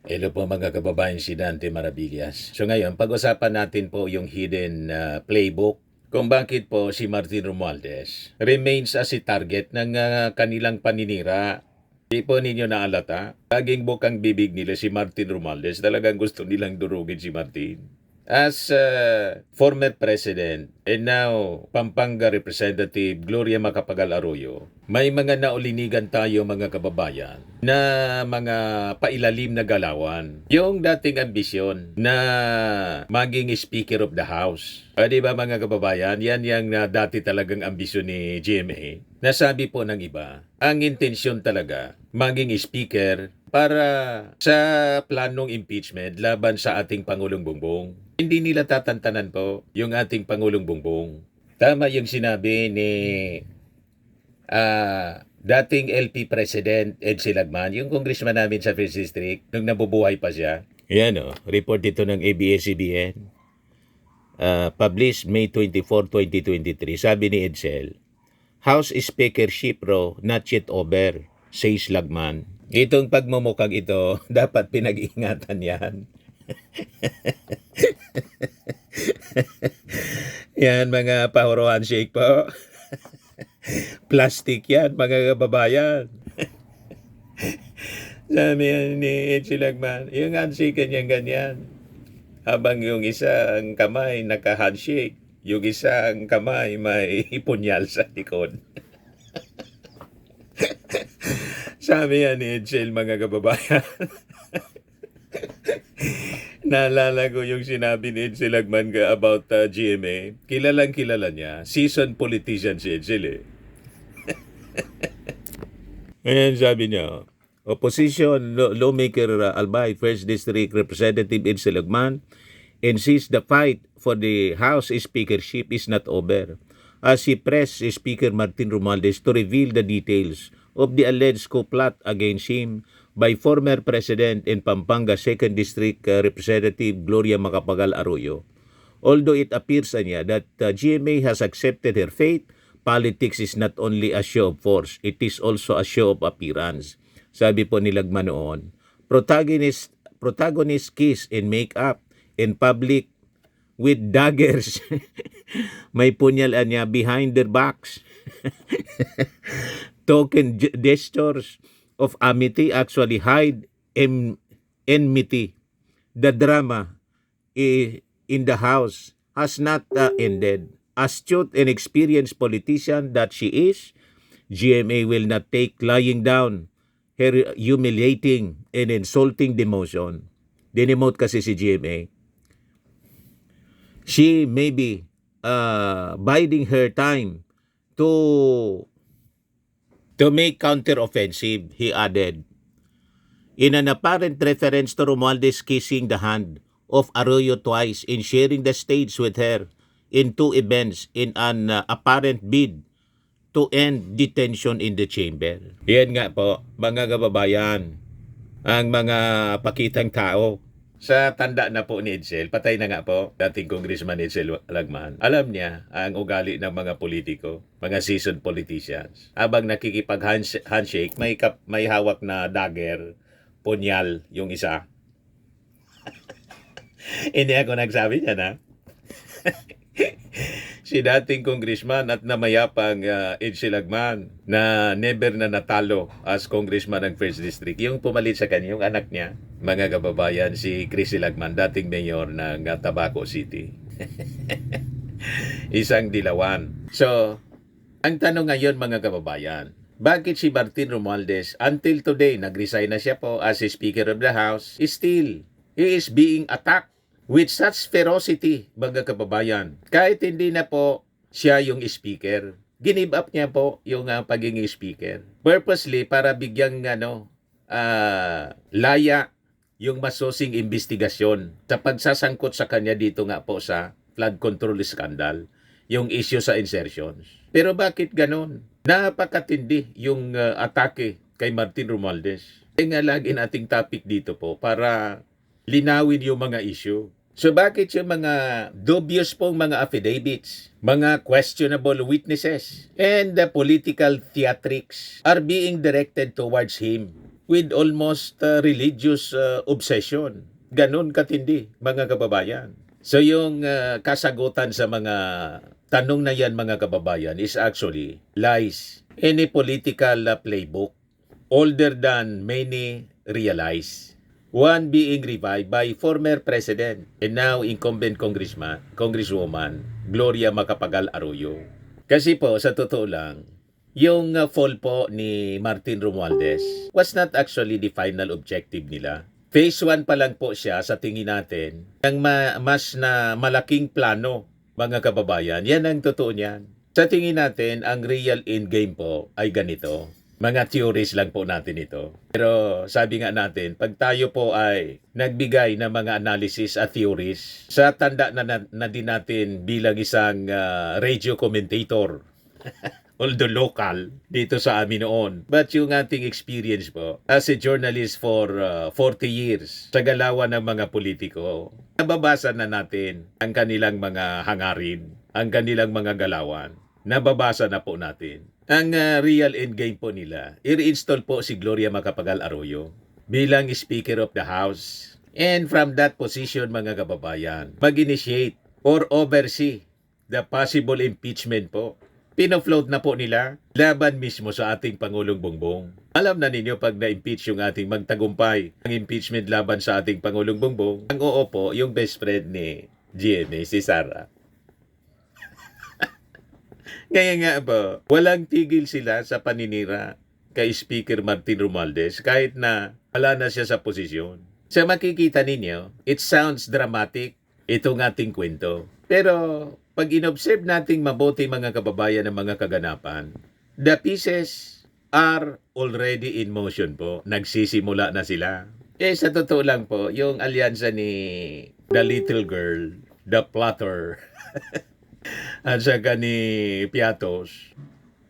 Hello po mga kababayan, si Dante Maravillas. So ngayon, pag-usapan natin po yung hidden playbook kung bakit po si Martin Romualdez remains as si target ng kanilang paninira. Di po ninyo naalata? Laging bukang bibig nila si Martin Romualdez. Talagang gusto nilang durugin si Martin. As former president and now Pampanga Representative Gloria Macapagal Arroyo, may mga naulinigan tayo mga kababayan na mga pailalim na galawan. Yung dating ambisyon na maging Speaker of the House. Di ba mga kababayan, yan yung dati talagang ambisyon ni GMA. Nasabi po ng iba, ang intensyon talaga maging Speaker para sa planong impeachment laban sa ating Pangulong Bongbong. Hindi nila tatantanan po yung ating Pangulong Bongbong. Tama yung sinabi ni dating LP President Ed Silagman, yung congressman namin sa 1st District, nung nabubuhay pa siya. Yan report dito ng ABS-CBN. Published May 24, 2023. Sabi ni Edsel, House Speakership raw not yet over, says Lagman. Itong pagmumukag ito, dapat pinag-iingatan yan. Yan mga pahuro handshake po. Plastic yan mga kababayan. Sabi yan ni Edsel Lagman, yung handshake niyang ganyan. Habang yung isang kamay naka-handshake, yung isang kamay may punyal sa likod. Sabi yan ni Edsel mga kababayan. Naalala ko yung sinabi ni Edsel Lagman about GMA. Kilalang kilala niya. Seasoned politician si Edsel Ayan sabi niya, Opposition lawmaker Albay, 1st District Representative Edsel Lagman, insists the fight for the House Speakership is not over, as he pressed Speaker Martin Romualdez to reveal the details of the alleged coup plot against him by former President in Pampanga 2nd District Representative Gloria Macapagal Arroyo. Although it appears niya that GMA has accepted her fate, politics is not only a show of force, it is also a show of appearance. Sabi po ni Lagman noon, protagonist kiss and make up in public with daggers. May punyalan niya behind their backs. Token gestures of amity actually hide enmity. The drama in the House has not ended. Astute and experienced politician that she is, GMA will not take lying down her humiliating and insulting demotion. Dinemote kasi si GMA. She may be biding her time to make counter-offensive, he added. In an apparent reference to Romualdez kissing the hand of Arroyo twice in sharing the stage with her in 2 events in an apparent bid to end detention in the chamber. Yan nga po, mga kababayan, ang mga pakitang tao. Sa tanda na po ni Edsel, patay na nga po, dating Congressman Edsel Lagman. Alam niya ang ugali ng mga politiko, mga seasoned politicians. Habang nakikipag-handshake, may hawak na dagger, punyal yung isa. Hindi ako nagsabi niya na. Si dating congressman at namayapang Edsel Lagman na never na natalo as congressman ng 1st District. Yung pumalit sa kanya, yung anak niya, mga kababayan, si Crisy Lagman, dating mayor ng Tabaco City. Isang dilawan. So, ang tanong ngayon mga kababayan, bakit si Martin Romualdez until today, nag-resign na siya po as Speaker of the House, still, he is being attacked with such ferocity, mga kababayan. Kahit hindi na po siya yung speaker, give up niya po yung pagiging speaker. Purposely para bigyang laya yung masusing investigasyon sa pagsasangkot sa kanya dito nga po sa flood control scandal, yung issue sa insertions. Pero bakit ganon? Napakatindi yung atake kay Martin Romualdez. Kaya nga lagi nating topic dito po para linawin yung mga issue. So bakit yung mga dubious pong mga affidavits, mga questionable witnesses, and the political theatrics are being directed towards him? with almost religious obsession. Ganon katindi, mga kababayan. So yung kasagutan sa mga tanong na yan, mga kababayan, is actually lies. Any political playbook older than many realize. One being revived by former President and now incumbent Congresswoman Gloria Macapagal Arroyo. Kasi po, sa totoo lang, yung fall po ni Martin Romualdez was not actually the final objective nila. Phase 1 pa lang po siya sa tingin natin ng mas na malaking plano, mga kababayan. Yan ang totoo niyan. Sa tingin natin, ang real endgame po ay ganito. Mga theories lang po natin ito. Pero sabi nga natin, pag tayo po ay nagbigay ng mga analysis at theories, sa tanda na din natin bilang isang radio commentator, although local, dito sa amin noon. But yung ating experience po, as a journalist for 40 years, sa galawan ng mga politiko, nababasa na natin ang kanilang mga hangarin, ang kanilang mga galawan. Nababasa na po natin. Ang real endgame po nila, i-reinstall po si Gloria Macapagal Arroyo bilang Speaker of the House. And from that position, mga kababayan, mag-initiate or oversee the possible impeachment po. Pinofloat na po nila laban mismo sa ating Pangulong Bongbong. Alam na ninyo pag na-impeach yung ating magtagumpay ang impeachment laban sa ating Pangulong Bongbong, ang oo po yung best friend ni GMA, si Sara. Kaya nga po, walang tigil sila sa paninira kay Speaker Martin Romualdez kahit na wala na siya sa posisyon. Sa makikita ninyo, it sounds dramatic itong ating kwento. Pero pag inobserve nating mabuti, mga kababayan, ng mga kaganapan, the pieces are already in motion po. Nagsisimula na sila. Sa totoo lang po, yung alyansa ni the little girl, the plotter, at saka ni Piatos,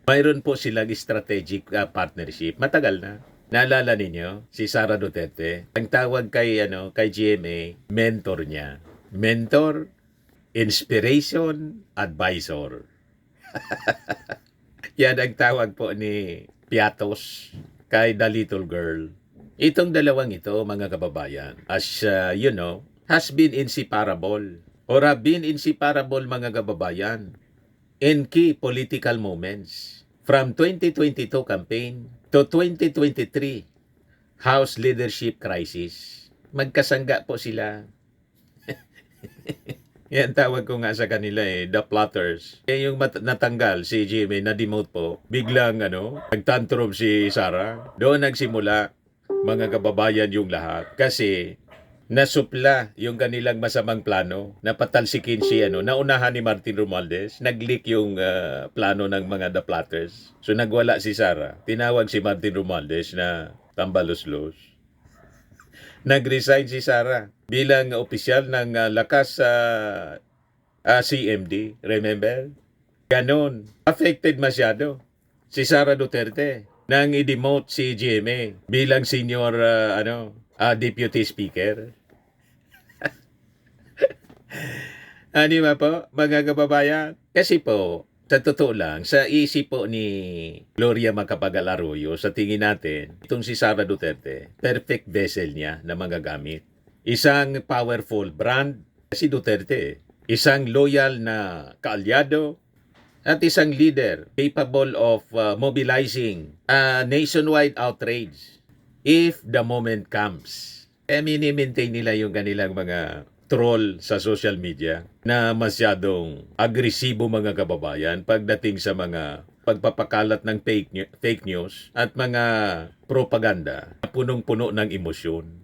mayroon po silang strategic partnership. Matagal na. Naalala ninyo, si Sara Duterte, ang tawag kay GMA, mentor niya. Mentor, inspiration, advisor. Yan ang tawag po ni Piatos kay the little girl. Itong dalawang ito, mga kababayan, as has been inseparable or have been inseparable, mga kababayan, in key political moments. From 2022 campaign to 2023 House leadership crisis. Magkasangga po sila. Yan tawag ko nga sa kanila the plotters. Yung natanggal si Jimmy, na-demote po, biglang nagtantrum si Sara. Doon nagsimula, mga kababayan, yung lahat. Kasi nasupla yung kanilang masamang plano, napatalsikin si naunahan ni Martin Romualdez, nag-leak yung plano ng mga the plotters. So nagwala si Sara, tinawag si Martin Romualdez na tambalos-los. Nag-resign si Sara bilang opisyal ng lakas CMD, remember? Ganon, affected masyado si Sara Duterte nang i-demote si GMA bilang senior deputy speaker. Di ba po, mga kababayan? Kasi po, sa totoo lang, sa isip po ni Gloria Macapagal Arroyo, sa tingin natin, itong si Sara Duterte, perfect vessel niya na magagamit. Isang powerful brand, si Duterte. Isang loyal na kaalyado, at isang leader capable of mobilizing a nationwide outrage if the moment comes. Mini-maintain nila yung kanilang mga troll sa social media na masyadong agresibo, mga kababayan, pagdating sa mga pagpapakalat ng fake news at mga propaganda na punong-puno ng emosyon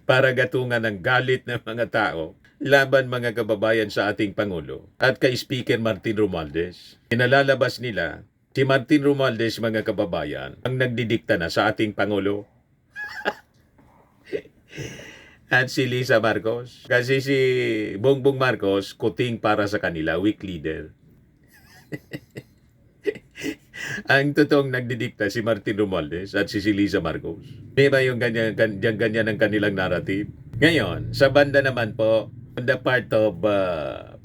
para gatungan ng galit ng mga tao laban, mga kababayan, sa ating Pangulo at kay Speaker Martin Romualdez. Inalalabas nila si Martin Romualdez, mga kababayan, ang nagdidikta na sa ating Pangulo. At si Lisa Marcos. Kasi si Bongbong Marcos, kuting para sa kanila, weak leader. Ang totoong nagdidikta si Martin Romualdez at si Lisa Marcos. Di ba yung ganyan ang kanilang narrative? Ngayon, sa banda naman po, on the part of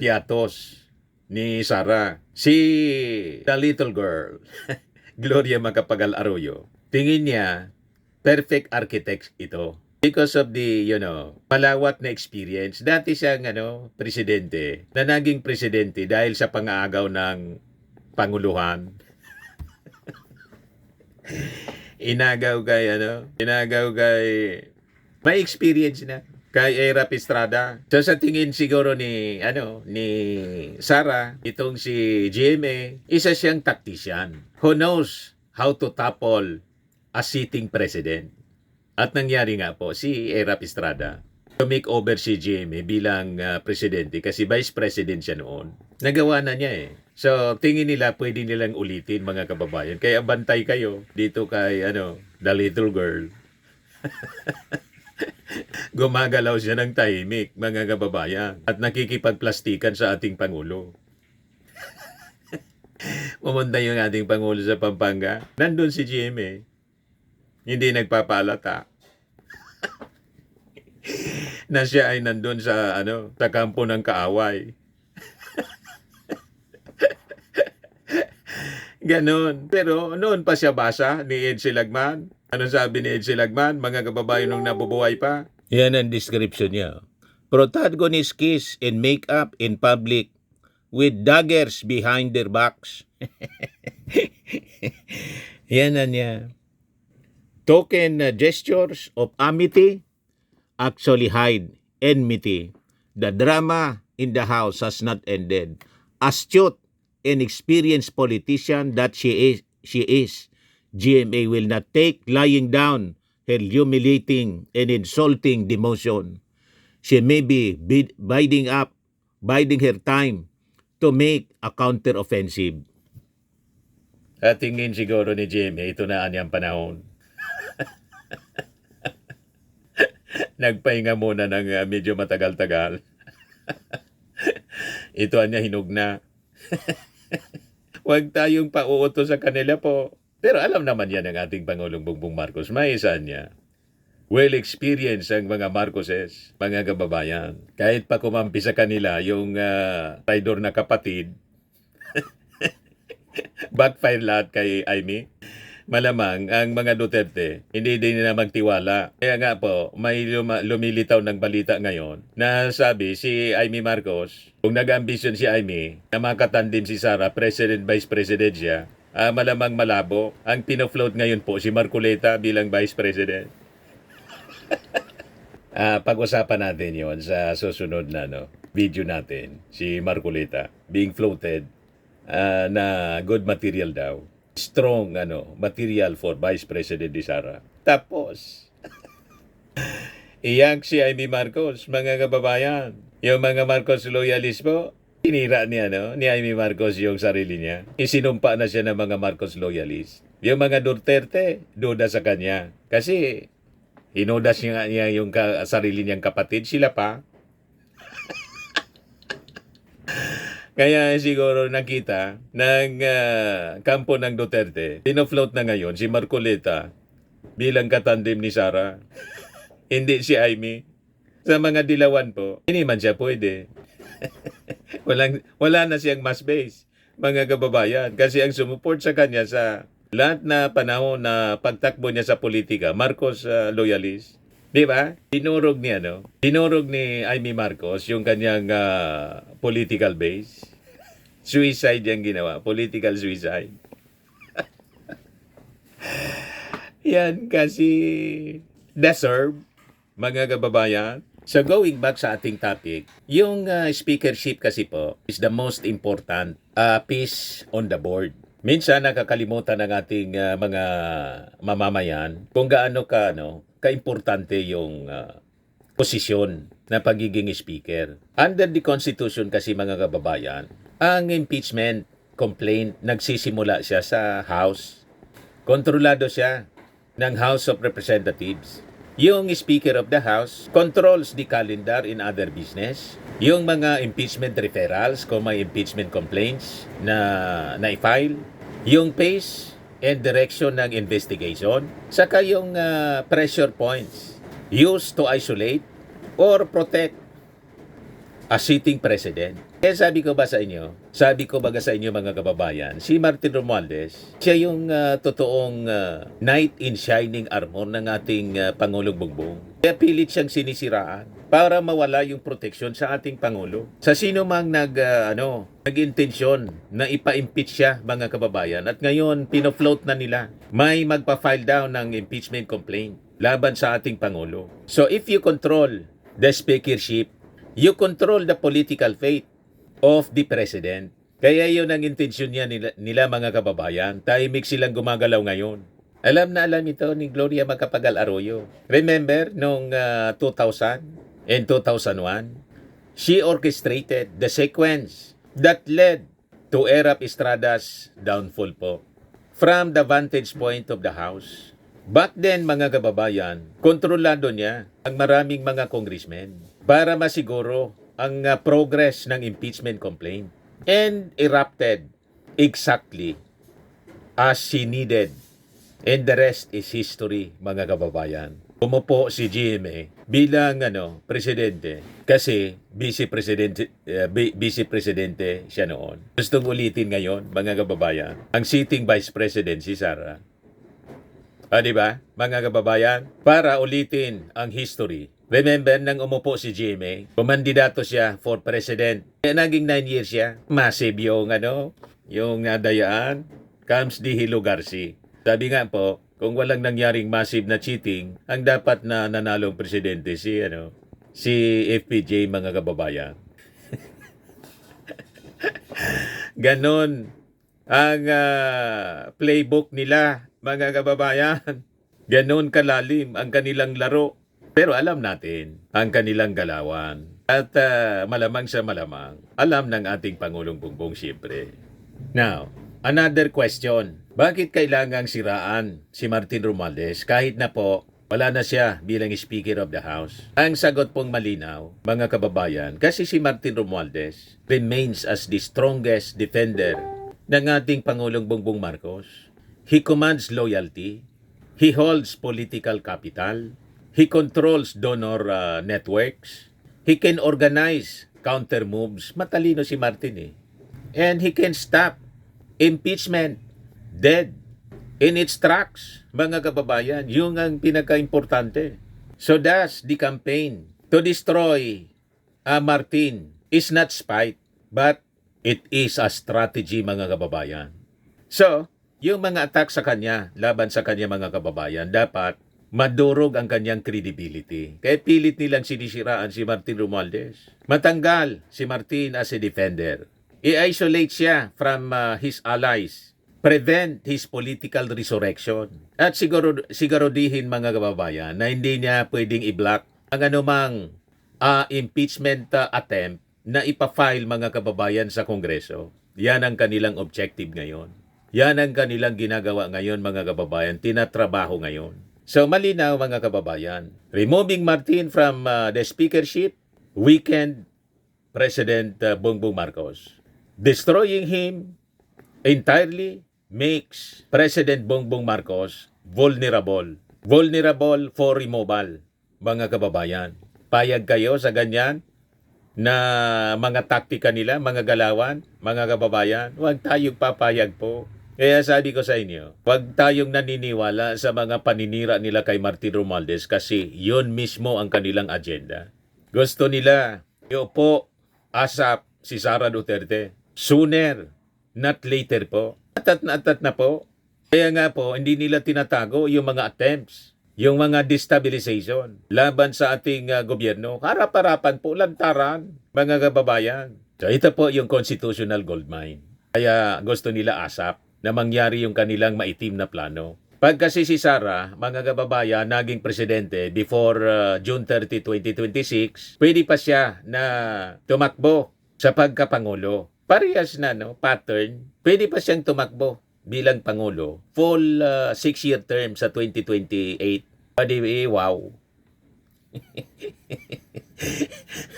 Piatos ni Sara, si the little girl, Gloria Macapagal Arroyo, tingin niya perfect architect ito. Because of the, malawak na experience. Dati siyang, presidente, na naging presidente dahil sa pang-aagaw ng Panguluhan. Inagaw kay, may experience na kay Erap Estrada. So sa tingin siguro ni Sara, itong si GMA, isa siyang tactician who knows how to topple a sitting president. At nangyari nga po si Erap Estrada to make over si GMA bilang presidente kasi vice president siya noon. Nagawa na niya eh. So tingin nila pwede nilang ulitin mga kababayan. Kaya bantay kayo dito kay the little girl. Gumagalaw siya ng tahimik, mga kababayan, at nakikipagplastikan sa ating Pangulo. Pumunta yung ating Pangulo sa Pampanga. Nandun si GMA. Hindi nagpapalata. Na siya ay nandun sa sa kampo ng kaaway. Ganon. Pero noon pa siya basa ni Ed Silagman. Ano sabi ni Ed Silagman, mga kababayan nung nabubuhay pa? Yan ang description niya. Protagonist kiss and make up in public with daggers behind their backs. Yan na niya. Token gestures of amity actually hide enmity. The drama in the house has not ended. Astute and experienced politician that she is, GMA will not take lying down her humiliating and insulting demotion. She may be biding her time to make a counter-offensive. At tingin siguro ni GMA, ito na ang panahon. Nagpahinga muna ng medyo matagal-tagal. Ito niya hinugna. Huwag tayong pauuto sa kanila po. Pero alam naman yan ng ating Pangulong Bongbong Marcos. May isa niya. Well-experienced ang mga Marcoses, mga kababayan. Kahit pa kumampi sa kanila yung traidor na kapatid, backfire lahat kay Amy. Malamang ang mga Duterte, hindi din nila magtiwala. Kaya nga po, may lumilitaw ng balita ngayon na sabi si Amy Marcos, kung nag-ambisyon si Amy na makatandim si Sara, President, Vice President siya, malamang malabo. Ang pinofloat ngayon po si Marcoleta bilang Vice President. Pag-usapan natin yon sa susunod na video natin. Si Marcoleta being floated na good material daw. Strong material for Vice President ni Sara. Tapos, iyak si Amy Marcos, mga kababayan. Yung mga Marcos loyalist po, tinira ni Amy Marcos yung sarili niya. Isinumpa na siya ng mga Marcos loyalist. Yung mga Duterte, duda sa kanya. Kasi, hinudas niya yung sarili niyang kapatid, sila pa. Kaya siguro nakita ng kampo ng Duterte, pinofloat na ngayon si Marcoleta bilang katandim ni Sara. Hindi si Amy. Sa mga dilawan po, hindi man siya pwede. wala na siyang mass base, mga kababayan. Kasi ang sumuport sa kanya sa lahat na panahon na pagtakbo niya sa politika, Marcos loyalist. Di ba? Dinurog ni Amy Marcos yung kanyang political base. Suicide yung ginawa. Political suicide. Yan kasi deserve, mga kababayan. So going back sa ating topic, yung speakership kasi po is the most important piece on the board. Minsan nakakalimutan ng ating mga mamamayan kung gaano kaimportante yung posisyon na pagiging speaker. Under the Constitution kasi, mga kababayan, ang impeachment complaint nagsisimula siya sa House. Kontrolado siya ng House of Representatives. Yung Speaker of the House controls the calendar in other business. Yung mga impeachment referrals, kung may impeachment complaints na i-file. Yung pace and direction ng investigation. Saka yung pressure points used to isolate or protect a sitting president. Kaya sabi ko ba sa inyo, Sabi ko baga sa inyo mga kababayan, si Martin Romualdez, siya yung totoong knight in shining armor ng ating Pangulong Bongbong. Kaya pilit siyang sinisiraan para mawala yung proteksyon sa ating Pangulo. Sa sino mang nag-intensyon na ipa-impeach siya mga kababayan at ngayon pinofloat na nila, may magpa-file down ng impeachment complaint laban sa ating Pangulo. So if you control the speakership, you control the political fate of the President. Kaya yun ang intensyon niya nila mga kababayan. Tahimik silang gumagalaw ngayon. Alam na alam ito ni Gloria Macapagal Arroyo. Remember, noong 2000 and 2001, she orchestrated the sequence that led to Erap Estrada's downfall po. From the vantage point of the House, back then mga kababayan, kontrolado niya ang maraming mga congressmen para masiguro ang progress ng impeachment complaint and erupted exactly as she needed. And the rest is history, mga kababayan. Umupo si GMA bilang presidente kasi vice presidente siya noon. Gustong ulitin ngayon, mga kababayan, ang sitting vice president si Sara. Di ba, mga kababayan? Para ulitin ang history. Remember, nang umupo si GMA, kumandidato siya for president. Kaya naging 9 years siya. Massive yung nadayaan, comes di Hilo Garci. Sabi nga po, kung walang nangyaring massive na cheating, ang dapat na nanalong presidente si FPJ, mga kababayan. Ganon ang playbook nila, mga kababayan. Ganon kalalim ang kanilang laro. Pero alam natin ang kanilang galawan. At malamang sa malamang, alam ng ating Pangulong Bongbong siyempre. Now, another question. Bakit kailangang siraan si Martin Romualdez kahit na po wala na siya bilang Speaker of the House? Ang sagot pong malinaw, mga kababayan, kasi si Martin Romualdez remains as the strongest defender ng ating Pangulong Bongbong Marcos. He commands loyalty. He holds political capital. He controls donor networks. He can organize counter moves. Matalino si Martin eh. And he can stop impeachment dead in its tracks, mga kababayan. Yung ang pinaka-importante. So thus, the campaign to destroy Martin is not spite, but it is a strategy, mga kababayan. So, yung mga attack sa kanya, laban sa kanya, mga kababayan, dapat madurog ang kanyang credibility. Kaya pilit nilang sinisiraan si Martin Romualdez. Matanggal si Martin as a defender. I-isolate siya from his allies. Prevent his political resurrection. At sigurodihin, mga kababayan, na hindi niya pwedeng i-block ang anumang impeachment attempt na ipafile, mga kababayan, sa Kongreso. Yan ang kanilang objective ngayon. Yan ang kanilang ginagawa ngayon, mga kababayan. Tinatrabaho ngayon. So malinaw, mga kababayan, removing Martin from the speakership weakened President Bongbong Marcos. Destroying him entirely makes President Bongbong Marcos vulnerable. Vulnerable for removal, mga kababayan. Payag kayo sa ganyan na mga taktika nila, mga galawan, mga kababayan? Huwag tayong papayag po. Kaya sabi ko sa inyo, huwag tayong naniniwala sa mga paninira nila kay Martin Romualdez kasi yun mismo ang kanilang agenda. Gusto nila iupo asap si Sara Duterte. Sooner, not later po. Atat na po. Kaya nga po, hindi nila tinatago yung mga attempts, yung mga destabilization laban sa ating gobyerno. Harap-harapan po, lantaran, mga kababayan. So ito po yung constitutional goldmine. Kaya gusto nila asap na mangyari yung kanilang maitim na plano. Pag kasi si Sara, mga kababayan, naging presidente before June 30, 2026, pwede pa siya na tumakbo sa pagkapangulo. Parehas na, pattern. Pwede pa siyang tumakbo bilang pangulo. Full 6-year term sa 2028. Wow.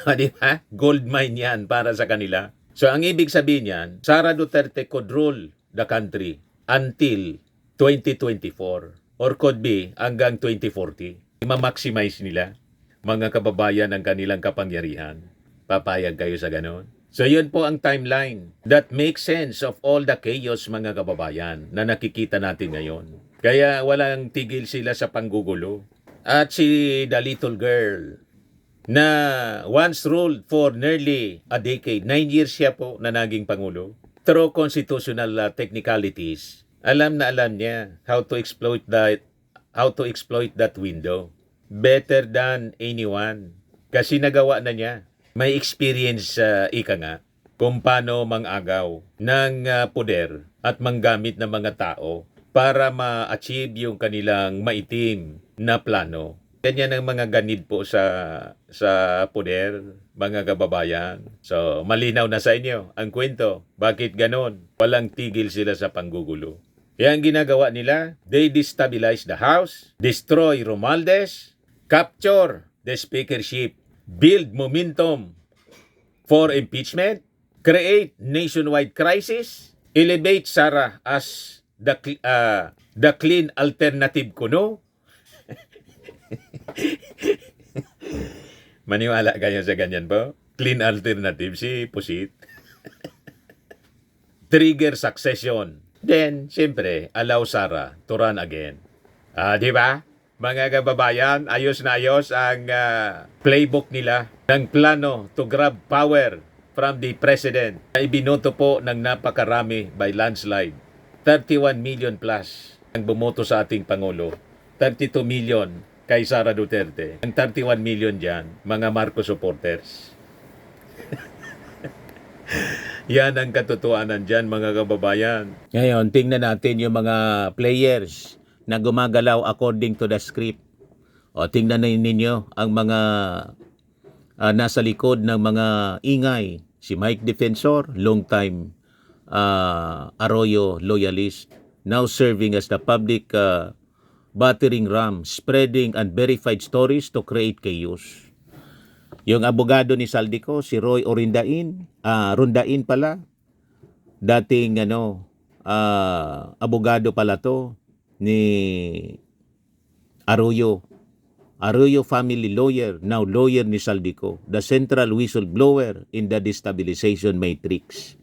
Di ba? Gold mine yan para sa kanila. So ang ibig sabihin yan, Sara Duterte could rule the country until 2024 or could be hanggang 2040. Ma-maximize nila, mga kababayan, ang kanilang kapangyarihan. Papayag kayo sa ganon? So yun po ang timeline that makes sense of all the chaos mga kababayan na nakikita natin ngayon. Kaya walang tigil sila sa panggugulo. At si the little girl na once ruled for nearly a decade, 9 years siya po na naging Pangulo. Through constitutional technicalities, alam na alam niya how to exploit that window better than anyone. Kasi nagawa na niya. May experience ika nga kung paano mangagaw ng poder at manggamit ng mga tao para ma-achieve yung kanilang maitim na plano. Ganyan ang mga ganid po sa poder, mga kababayan. So, malinaw na sa inyo ang kwento. Bakit ganon? Walang tigil sila sa panggugulo. Kaya ang ginagawa nila, they destabilize the House, destroy Romualdez, capture the speakership, build momentum for impeachment, create nationwide crisis, elevate Sara as the clean alternative kuno. Maniwala kayo sa ganyan po? Clean alternative si Pusit. Trigger succession. Then, siyempre, allow Sara to run again. Di ba? Mga kababayan, ayos na ayos ang playbook nila ng plano to grab power from the president na ibinoto po ng napakarami by landslide. 31 million plus ang bumoto sa ating Pangulo. 32 million kay Sara Duterte. Ang 31 million dyan, mga Marcos supporters. Yan ang katotohanan dyan, mga kababayan. Ngayon, tingnan natin yung mga players na gumagalaw according to the script. O, tingnan na ninyo ang mga nasa likod ng mga ingay. Si Mike Defensor, long time Arroyo loyalist, now serving as the public battering ram, spreading unverified stories to create chaos. Yung abogado ni Saldico, si Roy Rondain pala, dating abogado pala to ni Arroyo family lawyer, now lawyer ni Saldico, the central whistleblower in the destabilization matrix.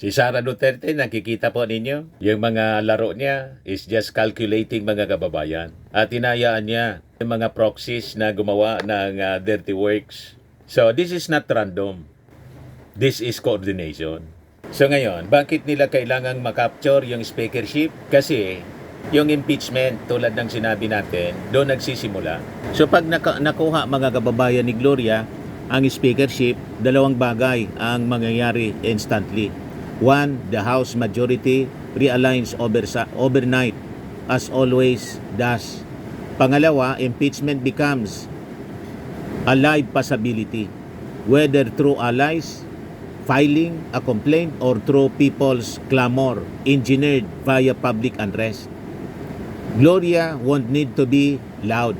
Si Sara Duterte, nakikita po ninyo, yung mga laro niya is just calculating, mga kababayan. At inayaan niya yung mga proxies na gumawa ng dirty works. So this is not random. This is coordination. So ngayon, bakit nila kailangang makapture yung speakership? Kasi yung impeachment, tulad ng sinabi natin, doon nagsisimula. So pag nakuha, mga kababayan, ni Gloria ang speakership, dalawang bagay ang mangyayari instantly. One, the House majority realigns overnight, as always does. Pangalawa, impeachment becomes a live possibility, whether through allies filing a complaint or through people's clamor engineered via public unrest. Gloria won't need to be loud.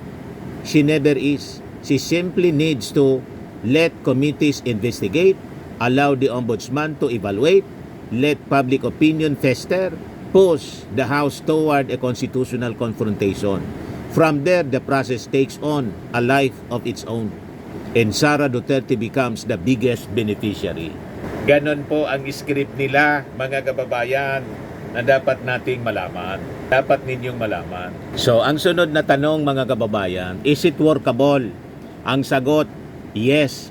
She never is. She simply needs to let committees investigate, allow the ombudsman to evaluate, let public opinion fester, push the House toward a constitutional confrontation. From there, the process takes on a life of its own. And Sara Duterte becomes the biggest beneficiary. Ganon po ang script nila, mga kababayan, na dapat nating malaman. Dapat ninyong malaman. So, ang sunod na tanong, mga kababayan, is it workable? Ang sagot, yes.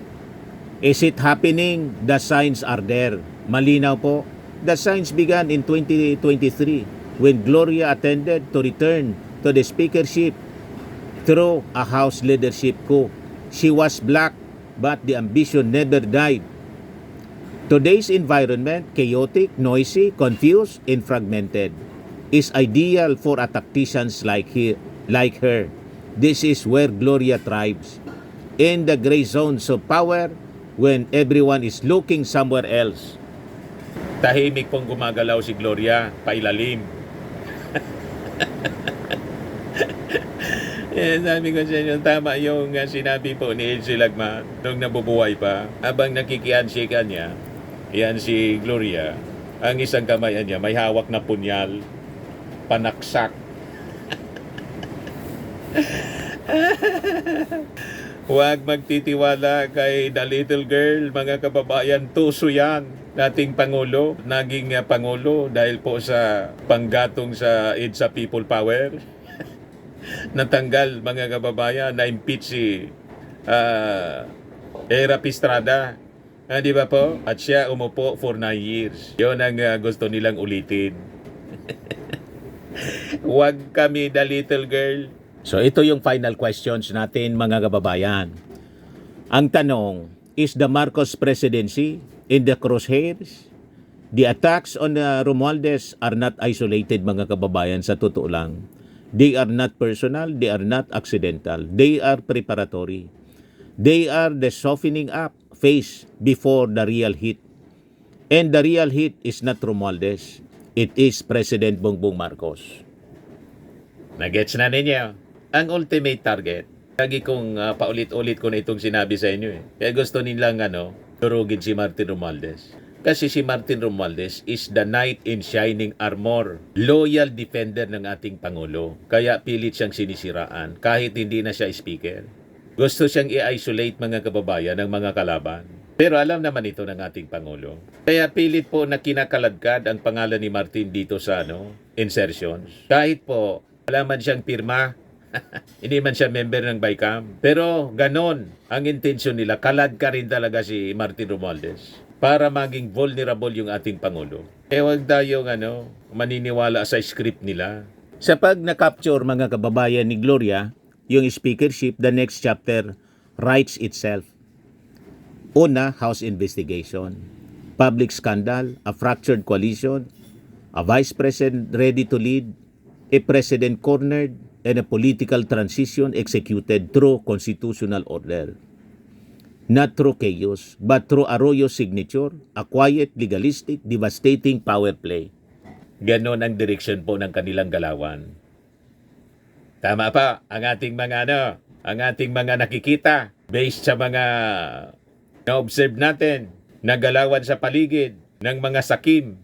Is it happening? The signs are there. Malinaw po. The signs began in 2023 when Gloria attended to return to the speakership through a House leadership coup. She was black, but the ambition never died. Today's environment, chaotic, noisy, confused, and fragmented, is ideal for a tacticians like her. This is where Gloria thrives. In the gray zones of power, when everyone is looking somewhere else. Tahimik pong gumagalaw si Gloria, pailalim. Sabi ko sa inyo, tama yung sinabi po ni Elsie Lagman nung nabubuhay pa. Habang nakikiansikan niya, yan si Gloria, ang isang kamay niya may hawak na punyal, panaksak. Huwag magtitiwala kay the little girl, mga kababayan. Tuso yan. Nating Pangulo, naging Pangulo dahil po sa panggatong sa EDSA People Power. Natanggal, mga kababayan, na-impeach si Era Pistrada. Di ba po? At siya umupo for 9 years. Yun ang gusto nilang ulitin. Huwag kami the little girl. So ito yung final questions natin, mga kababayan. Ang tanong, is the Marcos presidency in the crosshairs? The attacks on Romualdez are not isolated, mga kababayan, sa totoo lang. They are not personal, they are not accidental. They are preparatory. They are the softening up phase before the real hit. And the real hit is not Romualdez. It is President Bongbong Marcos. Nagets na ninyo? Ang ultimate target, lagi kong paulit-ulit ko na itong sinabi sa inyo eh. Kaya gusto nilang durugin si Martin Romualdez. Kasi si Martin Romualdez is the knight in shining armor. Loyal defender ng ating Pangulo. Kaya pilit siyang sinisiraan kahit hindi na siya speaker. Gusto siyang i-isolate, mga kababayan, ng mga kalaban. Pero alam naman ito ng ating Pangulo. Kaya pilit po na kinakaladkad ang pangalan ni Martin dito sa insertions. Kahit po wala man siyang pirma, hindi man siya member ng BICAM. Pero ganon ang intensyon nila. Kalad ka rin talaga si Martin Romualdez para maging vulnerable yung ating Pangulo. Eh huwag tayong maniniwala sa script nila. Sa pag na-capture, mga kababayan, ni Gloria, yung speakership, the next chapter writes itself. Una, House investigation. Public scandal, a fractured coalition, a vice president ready to lead, a president cornered, and a political transition executed through constitutional order. Not through chaos, but through Arroyo's signature, a quiet, legalistic, devastating power play. Ganon ang direksyon po ng kanilang galawan. Tama pa ang ating mga ang ating mga nakikita based sa mga na-observe natin na galawan sa paligid ng mga sakim,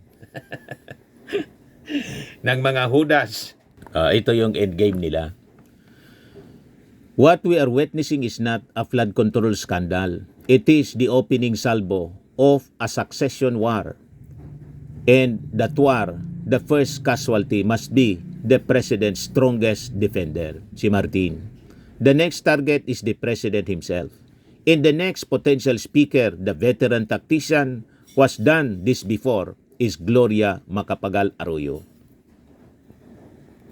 ng mga hudas. Ito yung endgame nila. What we are witnessing is not a flood control scandal. It is the opening salvo of a succession war. And that war, the first casualty must be the president's strongest defender, si Martin. The next target is the president himself. And the next potential speaker, the veteran tactician, who has done this before, is Gloria Macapagal Arroyo.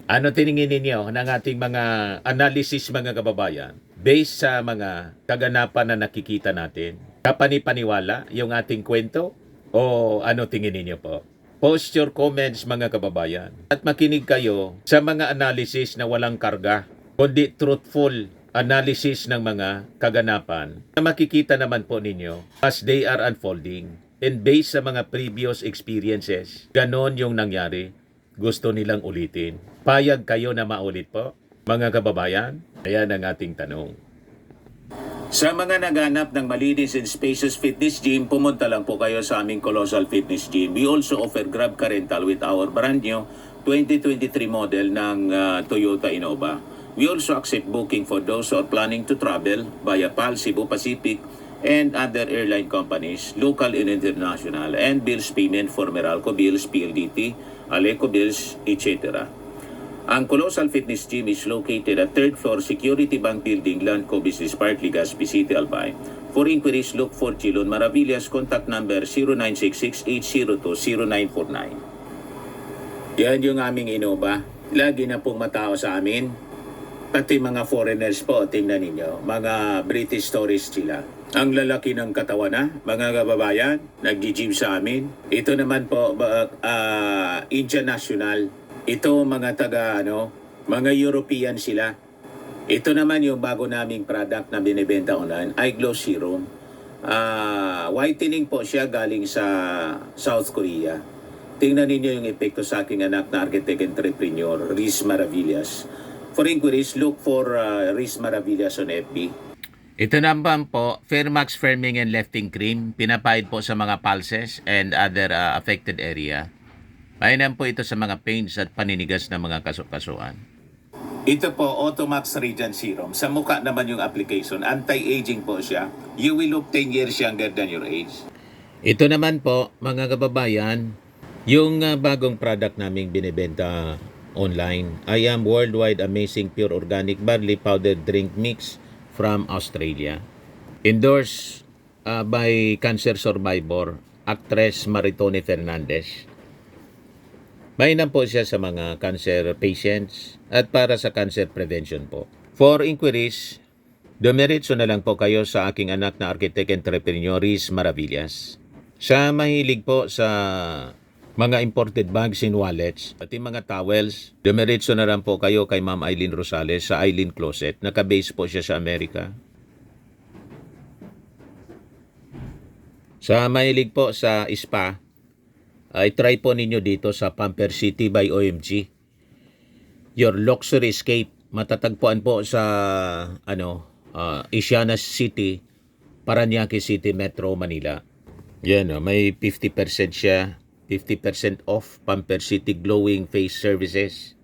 Ano tiningin ninyo ng ating mga analysis, mga kababayan? Based sa mga kaganapan na nakikita natin, kapanipaniwala yung ating kwento? O ano tingin ninyo po? Post your comments, mga kababayan. At makinig kayo sa mga analysis na walang karga, kundi truthful analysis ng mga kaganapan na makikita naman po ninyo as they are unfolding. And based sa mga previous experiences, ganon yung nangyari. Gusto nilang ulitin. Payag kayo na maulit po, mga kababayan? Ayan ang ating tanong. Sa mga naghanap ng malinis and spacious fitness gym, pumunta lang po kayo sa aming Colossal Fitness Gym. We also offer Grab Car Rental with our brand new 2023 model ng Toyota Innova. We also accept booking for those who are planning to travel via PAL, Cebu Pacific, and other airline companies, local and international, and bills payment for Meralco Bills, PLDT, Aleco Bills, etc. Ang Colossal Fitness Gym is located at 3rd floor Security Bank Building, Landco Business Park, Legazpi City, Albay. For inquiries, look for Chilon Maravillas. Contact number 0966-802-0949. Yan yung aming Innova. Lagi na pong matao sa amin. Pati mga foreigners po, tingnan ninyo. Mga British tourists sila. Ang lalaki ng katawan na, mga kababayan, nag-gym sa amin. Ito naman po, Indian National. Ito mga mga European sila. Ito naman yung bago naming product na binibenta online, iGlow Serum. Whitening po siya galing sa South Korea. Tingnan ninyo yung epekto sa aking anak na architect entrepreneur, Riz Maravillas. For inquiries, look for Riz Maravillas on FB. Ito naman po, Fairmax Firming and Lifting Cream. Pinapahid po sa mga pulses and other affected area. Mainam po ito sa mga pains at paninigas ng mga kasukasuan. Ito po, Automax Radiant Serum. Sa mukha naman yung application. Anti-aging po siya. You will look 10 years younger than your age. Ito naman po, mga kababayan, yung bagong product naming binibenta online. I am Worldwide Amazing Pure Organic Barley Powder Drink Mix from Australia. Endorsed by cancer survivor, actress Maritone Fernandez. Mainam po siya sa mga cancer patients at para sa cancer prevention po. For inquiries, dumiretso na lang po kayo sa aking anak na architect entrepreneur Riz Maravillas. Sa mahilig po sa mga imported bags and wallets at yung mga towels, dumiretso na lang po kayo kay Ma'am Eileen Rosales sa Eileen Closet. Naka-base po siya sa Amerika. Sa mahilig po sa spa, try po ninyo dito sa Pamper City by OMG. Your luxury escape. Matatagpuan po sa Isiana City, Parañaque City, Metro Manila. Yan, may 50% siya. 50% off Pamper City Glowing Face Services.